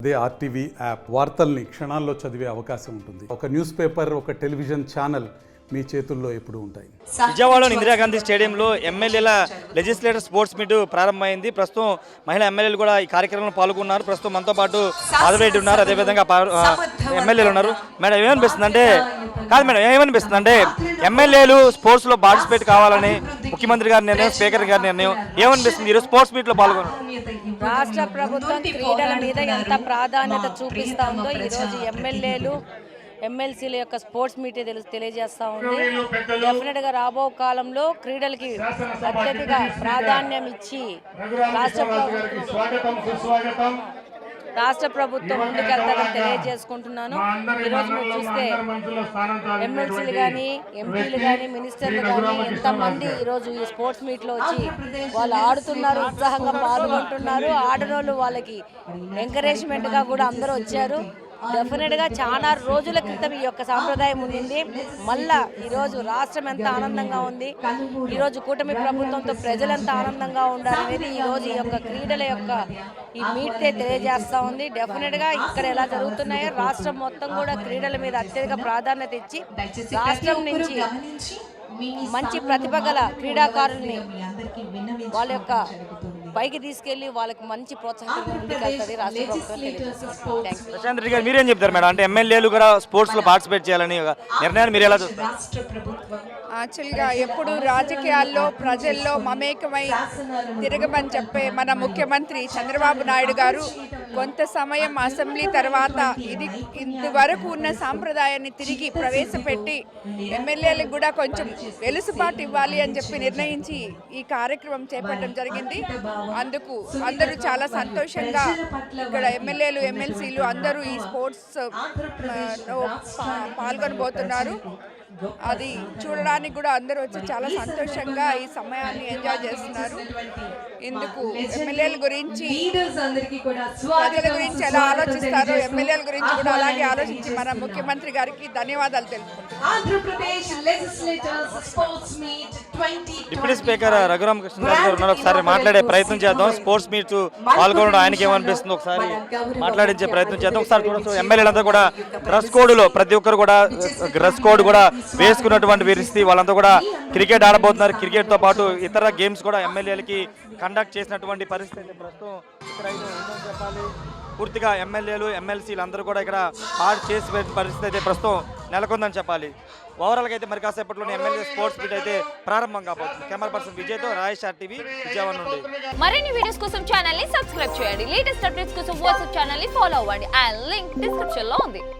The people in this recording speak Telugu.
అదే ఆర్టీవీ యాప్ వార్తల్ని క్షణాల్లో చదివే అవకాశం ఉంటుంది. ఒక న్యూస్ పేపర్, ఒక టెలివిజన్ ఛానల్ మీ చేతుల్లో ఎప్పుడు ఉంటాయి. విజయవాడలోని ఇందిరాగాంధీ స్టేడియంలో ఎమ్మెల్యేల లెజిస్లేటివ్ స్పోర్ట్స్ మీట్ ప్రారంభమైంది. ప్రస్తుతం మహిళా ఎమ్మెల్యేలు కూడా ఈ కార్యక్రమంలో పాల్గొన్నారు. ప్రస్తుతం మనతో పాటు మాధవరెడ్డి ఉన్నారు, అదేవిధంగా ఎమ్మెల్యేలు ఉన్నారు. మేడం ఏమనిపిస్తుంది అంటే ఎమ్మెల్యేలు స్పోర్ట్స్లో పార్టిసిపేట్ కావాలని ముఖ్యమంత్రి గారి నిర్ణయం, స్పీకర్ గారి నిర్ణయం ఏమనిపిస్తుంది? ఈరోజు స్పోర్ట్స్ మీట్లో పాల్గొన్నారు. రాష్ట్ర ప్రభుత్వం క్రీడల మీద ఎంత ప్రాధాన్యత చూపిస్తా ఉందో ఈరోజు ఎమ్మెల్యేలు ఎమ్మెల్సీల యొక్క స్పోర్ట్స్ మీట్ తెలియజేస్తూ ఉంది. డెఫినెట్గా రాబో కాలంలో క్రీడలకి అత్యధిక ప్రాధాన్యం ఇచ్చి రాష్ట్ర ప్రభుత్వం ముందుకెళ్తారని తెలియజేసుకుంటున్నాను. ఈరోజు మీరు చూస్తే ఎమ్మెల్సీలు కానీ, ఎంపీలు కానీ, మినిస్టర్లు కానీ ఎంతమంది ఈరోజు ఈ స్పోర్ట్స్ మీట్లో వచ్చి వాళ్ళు ఆడుతున్నారు, ఉత్సాహంగా పాల్గొంటున్నారు. ఆడనోళ్ళు వాళ్ళకి ఎంకరేజ్మెంట్గా కూడా అందరూ వచ్చారు. డెఫినెట్గా చాలా రోజుల క్రితం ఈ యొక్క సాంప్రదాయం ఉండింది. మళ్ళా ఈరోజు రాష్ట్రం ఎంత ఆనందంగా ఉంది, ఈరోజు కూటమి ప్రభుత్వంతో ప్రజలు ఎంత ఆనందంగా ఉండాలనేది ఈరోజు ఈ యొక్క క్రీడల యొక్క ఈ మీటే తెలియజేస్తూ ఉంది. డెఫినెట్గా ఇక్కడ ఎలా జరుగుతున్నాయో రాష్ట్రం మొత్తం కూడా క్రీడల మీద అత్యధిక ప్రాధాన్యత ఇచ్చి రాష్ట్రం నుంచి మంచి ప్రతిభ గల క్రీడాకారుల్ని వాళ్ళ యొక్క పైకి తీసుకెళ్లి వాళ్ళకి మంచి ప్రోత్సాహం ప్రశాంత్ రెడ్డి గారు మీరేం చెప్తారు మేడం? అంటే ఎమ్మెల్యేలు కూడా స్పోర్ట్స్ లో పార్టిసిపేట్ చేయాలని నిర్ణయాన్ని మీరు ఎలా చూస్తారు? యాక్చువల్గా ఎప్పుడు రాజకీయాల్లో ప్రజల్లో మమేకమై తిరగమని చెప్పే మన ముఖ్యమంత్రి చంద్రబాబు నాయుడు గారు కొంత సమయం అసెంబ్లీ తర్వాత ఇంతవరకు ఉన్న సాంప్రదాయాన్ని తిరిగి ప్రవేశపెట్టి ఎమ్మెల్యేలకు కూడా కొంచెం వెలుసుబాటు ఇవ్వాలి అని చెప్పి నిర్ణయించి ఈ కార్యక్రమం చేపట్టడం జరిగింది. అందుకు అందరూ చాలా సంతోషంగా ఇక్కడ ఎమ్మెల్యేలు, ఎమ్మెల్సీలు అందరూ ఈ స్పోర్ట్స్ పాల్గొనబోతున్నారు. అది చూడడానికి కూడా అందరూ వచ్చి చాలా సంతోషంగా ఈ సమయాన్ని ఎంజాయ్ చేస్తున్నారు. ఇందుకు ఎమ్మెల్యేల గురించి, ప్రజల గురించి ఎలా ఆలోచిస్తారో ఎమ్మెల్యేల గురించి కూడా అలాగే ఆలోచించి మన ముఖ్యమంత్రి గారికి ధన్యవాదాలు తెలుపుకుంటున్నాను. డిప్యూటీ స్పీకర్ రఘురామకృష్ణరాజు గారు ఉన్నారు, ఒకసారి మాట్లాడే ప్రయత్నం చేద్దాం. స్పోర్ట్స్ మీట్ పాల్గొనడం ఆయనకి ఏమనిపిస్తుంది ఒకసారి మాట్లాడించే ప్రయత్నం చేద్దాం. ఒకసారి చూడొచ్చు ఎమ్మెల్యేలంతా కూడా డ్రెస్ కోడ్లో ప్రతి ఒక్కరు కూడా డ్రెస్ కోడ్ కూడా వేసుకున్నటువంటి పరిస్థితి. వాళ్ళంతా కూడా క్రికెట్ ఆడబోతున్నారు. క్రికెట్తో పాటు ఇతర గేమ్స్ కూడా ఎమ్మెల్యేలకి కండక్ట్ చేసినటువంటి పరిస్థితి ప్రస్తుతం ఇక్కడ చెప్పాలి. పూర్తిగా ఎమ్మెల్యేలు, ఎమ్మెల్సీలు అందరూ కూడా ఇక్కడ పార్ట్ చేసే పరిస్థితి అయితే ప్రస్తుతం నెలకొందని చెప్పాలి. ఓవరాల్గా అయితే మరి కాసేపట్లోనే ఎమ్మెల్యే స్పోర్ట్స్ మీట్ అయితే ప్రారంభం కాబోతుంది. Camera person విజయ్తో Rayesh TV Vijayawada నుండి. మరిన్ని వీడియోస్ కోసం ఛానల్ ని సబ్స్క్రైబ్ చేయండి. లేటెస్ట్ అప్డేట్స్ కోసం వాట్సాప్ ఛానల్ ని ఫాలో అవ్వండి. ఆ లింక్ డిస్క్రిప్షన్ లో ఉంది.